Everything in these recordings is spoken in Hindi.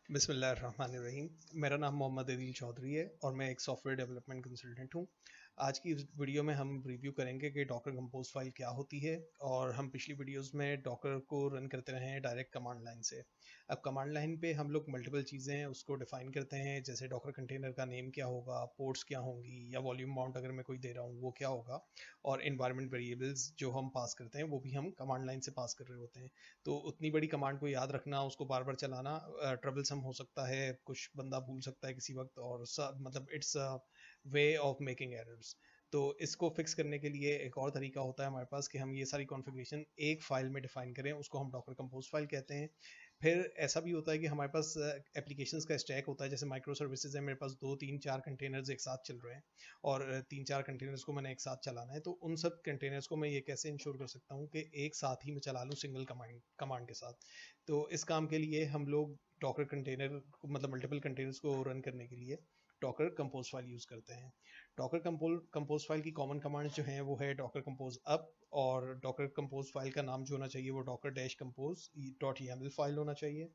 बिस्मिल्लाहिर्रहमानिर्रहीम। मेरा नाम मोहम्मद अदील चौधरी है और मैं एक सॉफ्टवेयर डेवलपमेंट कंसल्टेंट हूँ। आज की इस वीडियो में हम रिव्यू करेंगे कि डॉकर कंपोज फाइल क्या होती है। और हम पिछली वीडियोस में डॉकर को रन करते रहे हैं डायरेक्ट कमांड लाइन से। अब कमांड लाइन पे हम लोग मल्टीपल चीज़ें हैं उसको डिफाइन करते हैं, जैसे डॉकर कंटेनर का नेम क्या होगा, पोर्ट्स क्या होंगी, या वॉल्यूम माउंट अगर मैं कोई दे रहा हूँ वो क्या होगा। और इन्वायरमेंट वेरिएबल्स जो हम पास करते हैं वो भी हम कमांड लाइन से पास कर रहे होते हैं। तो उतनी बड़ी कमांड को याद रखना, उसको बार बार चलाना ट्रबलसम हो सकता है, कुछ बंदा भूल सकता है किसी वक्त, और मतलब it's a way of making errors. तो इसको फिक्स करने के लिए एक और तरीका होता है हमारे पास कि हम ये सारी कॉन्फ़िगरेशन एक फाइल में डिफाइन करें, उसको हम डॉकर कंपोज फाइल कहते हैं। फिर ऐसा भी होता है कि हमारे पास एप्लीकेशंस का स्टैक होता है, जैसे माइक्रो सर्विसेज है, मेरे पास दो तीन चार कंटेनर्स एक साथ चल रहे हैं और तीन चार कंटेनर्स को मैंने एक साथ चलाना है। तो उन सब कंटेनर्स को मैं ये कैसे इंश्योर कर सकता हूँ कि एक साथ ही मैं चला लूँ सिंगल कमांड कमांड के साथ। तो इस काम के लिए हम लोग डॉकर कंटेनर मतलब मल्टीपल कंटेनर्स को रन करने के लिए डॉकर कंपोज फाइल यूज़ करते हैं। डॉकर कंपोज फाइल की कॉमन कमांड जो है वो है डॉकर कंपोज अप, और डॉकर कंपोज फाइल का नाम जो होना चाहिए वो Docker dash compose dot YAML file होना चाहिए।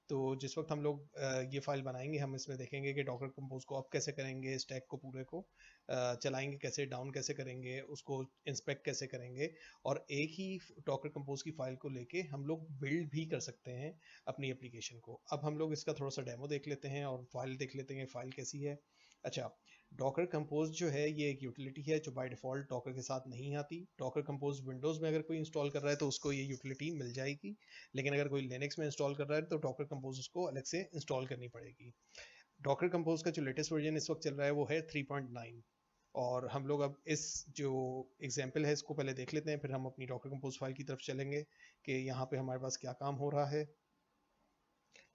तो जिस वक्त हम लोग ये फाइल बनाएंगे, हम इसमें देखेंगे कि डॉकर कंपोज को अप कैसे करेंगे, स्टैक को पूरे को चलाएंगे कैसे, डाउन कैसे करेंगे, उसको इंस्पेक्ट कैसे करेंगे। और एक ही डॉकर कंपोज की फाइल को लेके हम लोग बिल्ड भी कर सकते हैं अपनी एप्लीकेशन को। अब हम लोग इसका थोड़ा सा डेमो देख लेते हैं और फाइल देख लेते हैं फाइल कैसी है। अच्छा, डॉकर कंपोज जो है ये एक यूटिलिटी है जो बाय डिफ़ॉल्ट डॉकर के साथ नहीं आती। डॉकर कंपोज विंडोज़ में अगर कोई इंस्टॉल कर रहा है तो उसको ये यूटिलिटी मिल जाएगी, लेकिन अगर कोई लिनक्स में इंस्टॉल कर रहा है तो डॉकर कंपोज उसको अलग से इंस्टॉल करनी पड़ेगी। डॉकर कंपोज का जो लेटेस्ट वर्जन इस वक्त चल रहा है वो है 3.9। और हम लोग अब इस जो एग्जाम्पल है इसको पहले देख लेते हैं, फिर हम अपनी डॉकर कंपोज फाइल की तरफ चलेंगे कि यहाँ पे हमारे पास क्या काम हो रहा है।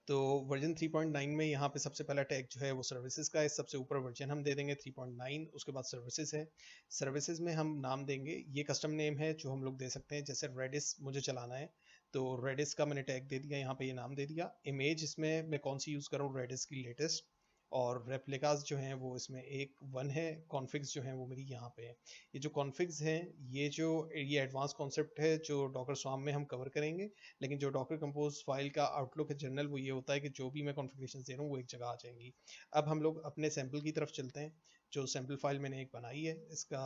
तो वर्जन 3.9 में यहाँ पे सबसे पहला टैग जो है वो सर्विसेज का है, सबसे ऊपर वर्जन हम दे देंगे 3.9, उसके बाद सर्विसेज है। सर्विसेज में हम नाम देंगे, ये कस्टम नेम है जो हम लोग दे सकते हैं, जैसे रेडिस मुझे चलाना है तो रेडिस का मैंने टैग दे दिया, यहाँ पे ये नाम दे दिया। इमेज इसमें मैं कौन सी यूज़ करूँ, रेडिस की लेटेस्ट। और रेप्लिकास जो हैं वो इसमें एक वन है, कॉन्फ़िग्स जो हैं वो मेरी यहाँ पे है। ये जो कॉन्फ़िग्स हैं ये एडवांस कॉन्सेप्ट है जो डॉकर स्वाम में हम कवर करेंगे। लेकिन जो डॉकर कंपोज फाइल का आउटलुक है जनरल, वो ये होता है कि जो भी मैं कॉन्फ़िगरेशन दे रहा हूँ वो एक जगह आ जाएंगी। अब हम लोग अपने सैम्पल की तरफ चलते हैं। जो सैम्पल फाइल मैंने एक बनाई है इसका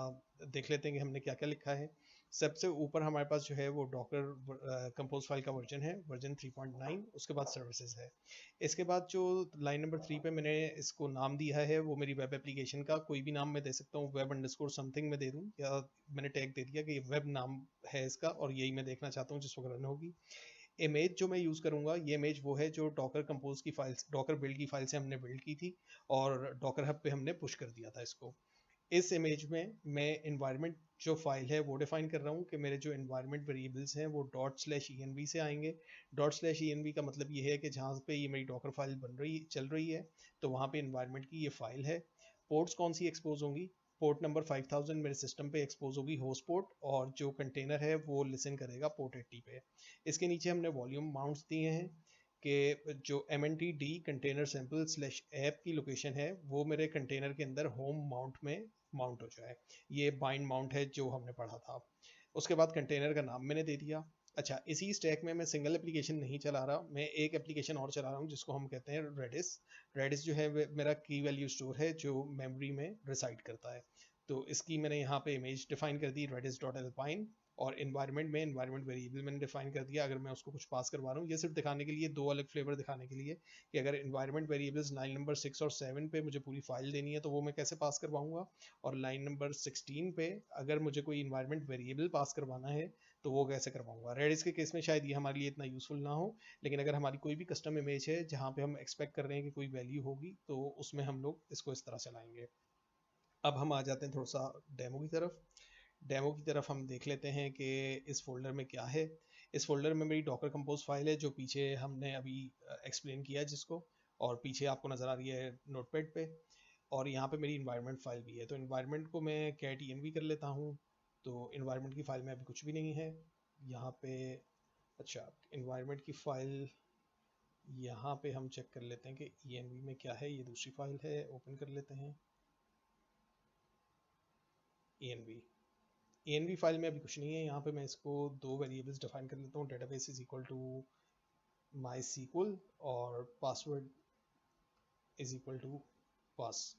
देख लेते हैं कि हमने क्या क्या लिखा है। सबसे ऊपर हमारे पास जो है वो डॉकर कंपोज फाइल का वर्जन है, वर्जन 3.9, उसके बाद सर्विसेज है। इसके बाद जो लाइन नंबर 3 पे मैंने इसको नाम दिया है वो मेरी वेब एप्लीकेशन का कोई भी नाम मैं दे सकता हूँ, वेब अंडरस्कोर समथिंग मैं दे दूँ, या मैंने टैग दे दिया कि ये वेब नाम है इसका और यही मैं देखना चाहता हूँ जिस वक्त रन होगी। इमेज जो मैं यूज़ करूँगा, ये इमेज वो है जो डॉकर कंपोज की फाइल, डॉकर बिल्ड की फाइल से हमने बिल्ड की थी और डॉकर हब पे हमने पुश कर दिया था इसको। इस इमेज में मैं इन्वायरमेंट जो फाइल है वो डिफाइन कर रहा हूँ कि मेरे जो इन्वायरमेंट वेरिएबल्स हैं वो ./env से आएंगे। ./env का मतलब ये है कि जहाँ पे ये मेरी डॉकर फाइल बन रही चल रही है तो वहाँ पे इन्वायरमेंट की ये फाइल है। पोर्ट्स कौन सी एक्सपोज होंगी, पोर्ट नंबर 5000 मेरे सिस्टम पे एक्सपोज होगी होस्ट पोर्ट, और जो कंटेनर है वो लिसन करेगा पोर्ट 80 पे। इसके नीचे हमने वॉल्यूम माउंट्स दिए हैं कि जो MNT-D container sample slash app की लोकेशन है वो मेरे कंटेनर के अंदर होम माउंट में माउंट हो जाए। ये बाइंड माउंट है जो हमने पढ़ा था। उसके बाद कंटेनर का नाम मैंने दे दिया। अच्छा, इसी स्टैक में मैं सिंगल एप्लीकेशन नहीं चला रहा, मैं एक एप्लीकेशन और चला रहा हूँ जिसको हम कहते हैं रेडिस। रेडिस जो है मेरा की वैल्यू स्टोर है जो मेमोरी में रिसाइड करता है। तो इसकी मैंने यहाँ पे इमेज डिफाइन कर दी रेडिस डॉट एल्पाइन, और इन्वायरमेंट में इन्वायरमेंट वेरिएबल मैंने डिफाइन कर दिया। अगर मैं उसको कुछ पास करवा रहा हूँ, ये सिर्फ दिखाने के लिए, दो अलग फ्लेवर दिखाने के लिए कि अगर इन्वायरमेंट वेरिएबल्स लाइन नंबर 6 और 7 पे मुझे पूरी फाइल देनी है तो वो मैं कैसे पास करवाऊंगा, और लाइन नंबर 16 पे अगर मुझे कोई इन्वायरमेंट वेरिएबल पास करवाना है तो वो कैसे करवाऊंगा। रेडिस के केस में शायद ये हमारे लिए इतना यूजफुल ना हो, लेकिन अगर हमारी कोई भी कस्टम इमेज है जहाँ पे हम एक्सपेक्ट कर रहे हैं कि कोई वैल्यू होगी तो उसमें हम लोग इसको इस तरह चलाएंगे। अब हम आ जाते हैं थोड़ा सा डेमो की तरफ। डेमो की तरफ हम देख लेते हैं कि इस फोल्डर में क्या है। इस फोल्डर में मेरी डॉकर कंपोज फाइल है जो पीछे हमने अभी एक्सप्लेन किया जिसको, और पीछे आपको नज़र आ रही है नोटपैड पे। और यहाँ पे मेरी इन्वायरमेंट फाइल भी है, तो इन्वायरमेंट को मैं कैट env कर लेता हूँ। तो इन्वायरमेंट की फ़ाइल में अभी कुछ भी नहीं है यहाँ पे। अच्छा, इन्वायरमेंट की फ़ाइल यहाँ पे हम चेक कर लेते हैं कि env में क्या है। ये दूसरी फाइल है, ओपन कर लेते हैं env। फाइल में अभी कुछ नहीं है। यहाँ पे मैं इसको दो वेरिएबल्स डिफाइन कर लेता हूँ, database is equal to MySQL और password is equal to pass.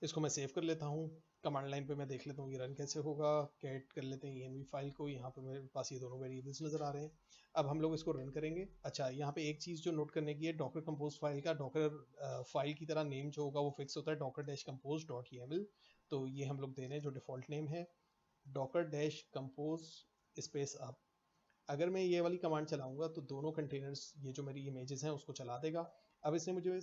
इसको मैं सेव कर लेता हूँ। कमांड लाइन पे मैं देख लेता हूँ ये रन कैसे होगा। कैट कर लेते हैं env फाइल को। यहाँ पे मेरे पास ये दोनों वेरिएबल्स नजर आ रहे हैं। अब हम लोग इसको रन करेंगे। अच्छा, यहाँ पे एक चीज़ जो नोट करने की है, डॉकर कंपोज फाइल का डॉकर फाइल की तरह नेम जो होगा वो फिक्स होता है, docker-compose.yaml। तो ये हम लोग दे रहे हैं जो डिफॉल्ट नेम है, docker-compose स्पेस अप। अगर मैं ये वाली कमांड चलाऊंगा तो दोनों कंटेनर्स, ये जो मेरी इमेजेस हैं, उसको चला देगा। अब इसने मुझे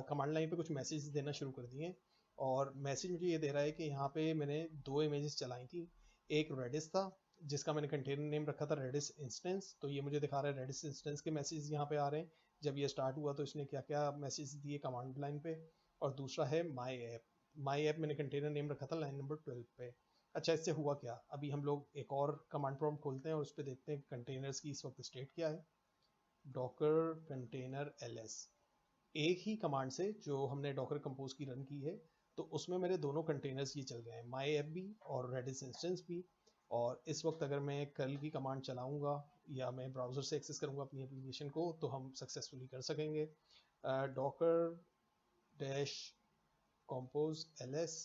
कमांड लाइन पे कुछ मैसेज देना शुरू कर दिए, और मैसेज मुझे ये दे रहा है कि यहाँ पे मैंने दो इमेजेस चलाई थी। एक रेडिस था जिसका मैंने कंटेनर नेम रखा था रेडिस इंस्टेंस, तो ये मुझे दिखा रहा है रेडिस इंस्टेंस के मैसेज यहाँ पे आ रहे हैं। जब ये स्टार्ट हुआ तो इसने क्या क्या मैसेज दिए कमांड लाइन पे। और दूसरा है माई ऐप। माई ऐप मैंने कंटेनर नेम रखा था लाइन नंबर 12 पे। अच्छा, इससे हुआ क्या, अभी हम लोग एक और कमांड प्रॉम्प्ट खोलते हैं और उस पर देखते हैं कंटेनर्स की इस वक्त स्टेट क्या है। डॉकर कंटेनर ls, एक ही कमांड से जो हमने डॉकर कंपोज की रन की है, तो उसमें मेरे दोनों कंटेनर्स ये चल गए हैं, माई ऐप भी और रेडिस इंस्टेंस भी। और इस वक्त अगर मैं कर्ल की कमांड चलाऊंगा या मैं ब्राउज़र से एक्सेस करूंगा अपनी एप्लीकेशन को, तो हम सक्सेसफुली कर सकेंगे। Docker dash compose ls।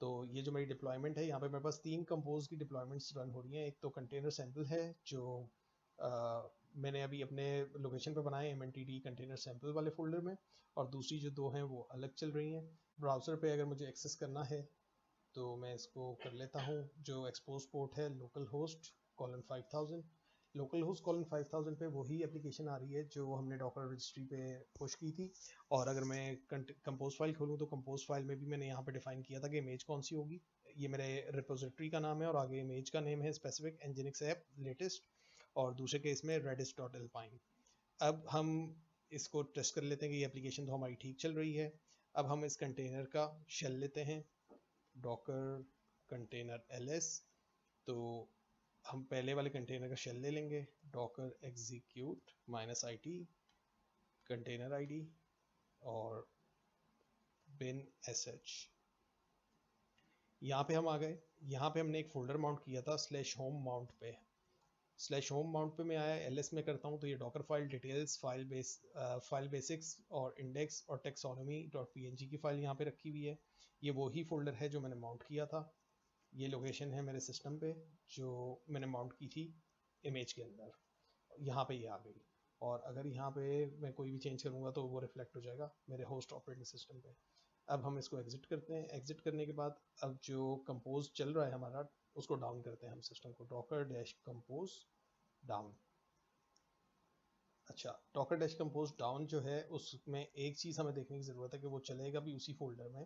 तो ये जो मेरी डिप्लॉयमेंट है, यहाँ पे मेरे पास 3 कंपोज की डिप्लॉयमेंट्स रन हो रही हैं। एक तो कंटेनर सैम्पल है जो मैंने अभी अपने लोकेशन पे बनाए mntd कंटेनर सैम्पल वाले फोल्डर में, और दूसरी जो दो हैं वो अलग चल रही हैं। ब्राउज़र पे अगर मुझे एक्सेस करना है तो मैं इसको कर लेता हूँ। जो एक्सपोज पोर्ट है local host colon 5000, local host colon 5000 पे वही एप्लीकेशन आ रही है जो हमने डॉकर रजिस्ट्री पे पुश की थी। और अगर मैं कंपोज फाइल खोलूँ तो कंपोज फाइल में भी मैंने यहाँ पे डिफाइन किया था कि इमेज कौन सी होगी। ये मेरे रिपोजिटरी का नाम है और आगे इमेज का नेम है स्पेसिफिक nginx ऐप लेटेस्ट, और दूसरे केस में redis.alpine। अब हम इसको टेस्ट कर लेते हैं कि ये एप्लीकेशन तो हमारी ठीक चल रही है। अब हम इस कंटेनर का शेल लेते हैं, डॉकर कंटेनर ls। तो हम पहले वाले कंटेनर का शेल ले लेंगे, Docker execute -it container ID और bin sh। यहाँ पे हम आ गए। यहाँ पे हमने एक फोल्डर माउंट किया था /home माउंट पे। /home माउंट पे मैं आया, ls में करता हूँ तो ये Docker file details, file basics और इंडेक्स और टेक्सोनॉमी.png की फाइल यहाँ पे रखी हुई है। ये वही फोल्डर है जो मैंने माउंट किया था। ये लोकेशन है मेरे सिस्टम पे जो मैंने माउंट की थी इमेज के अंदर। यहाँ पे ये आ गई, और अगर यहाँ पे मैं कोई भी चेंज करूँगा तो वो रिफ्लेक्ट हो जाएगा मेरे होस्ट ऑपरेटिंग सिस्टम पे। अब हम इसको एग्जिट करते हैं। एग्जिट करने के बाद अब जो कंपोज चल रहा है हमारा, उसको डाउन करते हैं हम सिस्टम को, डॉकर डैश कंपोज डाउन। अच्छा, डॉकर डैश कंपोज डाउन जो है उसमें एक चीज़ हमें देखने की ज़रूरत है कि वो चलेगा भी उसी फोल्डर में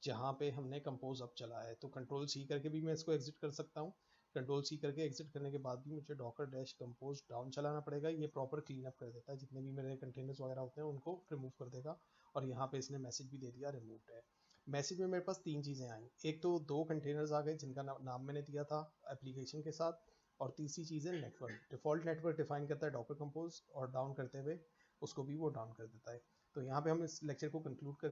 जहाँ पे हमने कंपोज अब चला है। तो कंट्रोल सी करके भी मैं इसको एग्जिट कर सकता हूँ। कंट्रोल सी करके एग्जिट करने के बाद भी मुझे डॉकर डैश कंपोज डाउन चलाना पड़ेगा। ये प्रॉपर क्लीन अप कर देता है, जितने भी मेरे कंटेनर्स वगैरह होते हैं उनको रिमूव कर देगा। और यहाँ पे इसने मैसेज भी दे दिया रिमूव्ड है। मैसेज में मेरे पास 3 चीज़ें आई। एक तो 2 कंटेनर्स आ गए जिनका नाम मैंने दिया था एप्लीकेशन के साथ, और तीसरी चीज़ है नेटवर्क। डिफॉल्ट नेटवर्क डिफाइन करता है डॉकर कंपोज, और डाउन करते हुए उसको भी वो डाउन कर देता है। तो यहाँ पे हम इस लेक्चर को कंक्लूड कर